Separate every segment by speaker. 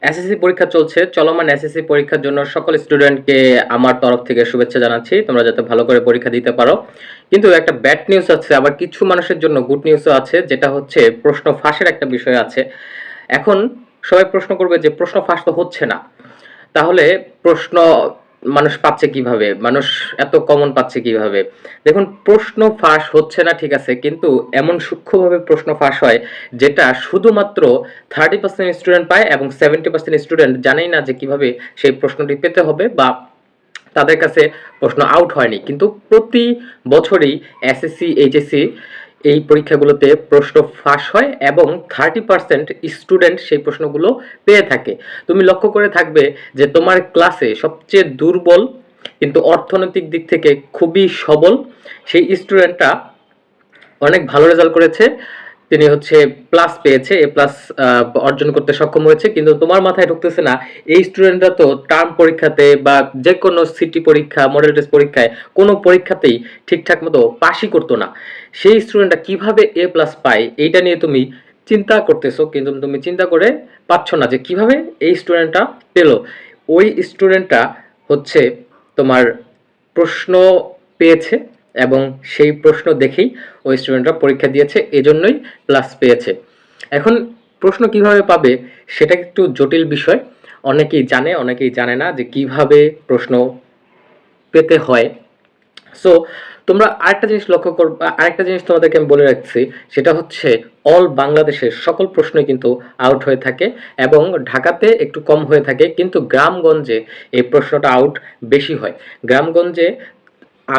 Speaker 1: SSC পরীক্ষা চলছে। চলমান এসএসসি পরীক্ষার জন্য সকল স্টুডেন্টকে আমার তরফ থেকে শুভেচ্ছা জানাচ্ছি। তোমরা যাতে ভালো করে পরীক্ষা দিতে পারো। কিন্তু একটা ব্যাড নিউজ আছে, আবার কিছু মানুষের জন্য গুড নিউজও আছে, যেটা হচ্ছে প্রশ্ন ফাঁসের একটা বিষয় আছে। এখন সবাই প্রশ্ন করবে যে প্রশ্ন ফাঁস তো হচ্ছে না। তাহলে প্রশ্ন মানুষ পাচ্ছে কিভাবে? মানুষ এত কমন পাচ্ছে কিভাবে? দেখুন, প্রশ্ন ফাঁস হচ্ছে না ঠিক আছে, কিন্তু এমন সূক্ষ্মভাবে প্রশ্ন ফাঁস হয় যেটা শুধুমাত্র 30% স্টুডেন্ট পায় এবং 70% স্টুডেন্ট জানেই না যে কিভাবে সেই প্রশ্নটি পেতে হবে, বা তাদের কাছে প্রশ্ন আউট হয়নি। কিন্তু প্রতি বছরই এসএসসি, এইচএসসি এই পরীক্ষাগুলোতে প্রশ্ন ফাঁস হয় এবং 30% স্টুডেন্ট সেই প্রশ্নগুলো পেয়ে থাকে। তুমি লক্ষ্য করে থাকবে যে তোমার ক্লাসে সবচেয়ে দুর্বল কিন্তু অর্থনৈতিক দিক থেকে খুবই সবল সেই স্টুডেন্টটা অনেক ভালো রেজাল্ট করেছে, তিনি হচ্ছে প্লাস পেয়েছে, এ প্লাস অর্জন করতে সক্ষম হয়েছে। কিন্তু তোমার মাথায় ঢুকতেছে না এই স্টুডেন্টরা তো টার্ম পরীক্ষাতে বা যে কোনো সিটি পরীক্ষা, মডেল টেস্ট পরীক্ষায় কোনো পরীক্ষাতেই ঠিকঠাক মতো পাসই করতো না। সেই স্টুডেন্টটা কিভাবে এ প্লাস পায় এইটা নিয়ে তুমি চিন্তা করতেছো, কিন্তু তুমি চিন্তা করে পাচ্ছ না যে কিভাবে এই স্টুডেন্টটা পেলো। ওই স্টুডেন্টটা হচ্ছে তোমার প্রশ্ন পেয়েছে এবং সেই প্রশ্ন দেখেই ওই স্টুডেন্টরা পরীক্ষা দিয়েছে, এজন্যই প্লাস পেয়েছে। এখন প্রশ্ন কিভাবে পাবে সেটা একটু জটিল বিষয়। অনেকেই জানে, অনেকেই জানে না যে কিভাবে প্রশ্ন পেতে হয়। সো তোমরা আরেকটা জিনিস লক্ষ্য করবা, আরেকটা জিনিস তোমাদেরকে আমি বলে রাখছি, সেটা হচ্ছে অল বাংলাদেশের সকল প্রশ্নই কিন্তু আউট হয়ে থাকে এবং ঢাকাতে একটু কম হয়ে থাকে, কিন্তু গ্রামগঞ্জে এই প্রশ্নটা আউট বেশি হয়। গ্রামগঞ্জে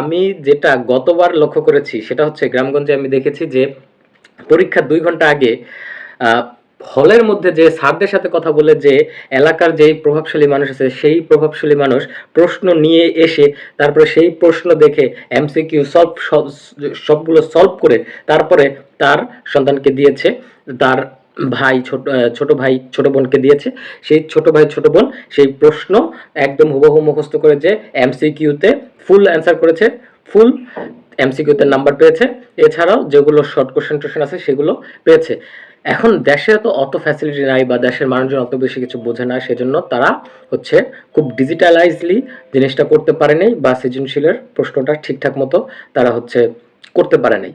Speaker 1: আমি যেটা গতবার লক্ষ্য করেছি সেটা হচ্ছে, গ্রামগঞ্জে আমি দেখেছি যে পরীক্ষার 2 ঘন্টা আগে আহ, হলের মধ্যে যে স্যারদের সাথে কথা বলে, যে এলাকার যেই প্রভাবশালী মানুষ আছে সেই প্রভাবশালী মানুষ প্রশ্ন নিয়ে এসে তারপরে সেই প্রশ্ন দেখে এমসিকিউ সবগুলো সলভ করে তারপরে তার সন্তানকে দিয়েছে, তার ভাই ছোট ভাই ছোট বোনকে দিয়েছে। সেই ছোট ভাই ছোট বোন সেই প্রশ্ন একদম হুবহু মুখস্থ করে যে এমসিকিউতে ফুল অ্যান্সার করেছে, ফুল এমসিকিউতে নাম্বার পেয়েছে। এছাড়াও যেগুলো শর্ট কোশ্চেন টোশ্চেন আছে সেগুলো পেয়েছে। এখন দেশে তো অত ফ্যাসিলিটি নাই বা দেশের মানুষজন অত বেশি কিছু বোঝে না, সেজন্য তারা হচ্ছে খুব ডিজিটালাইজলি জিনিসটা করতে পারে নাই, বা সৃজনশীলের প্রশ্নটা ঠিকঠাক মতো তারা হচ্ছে করতে পারে নাই।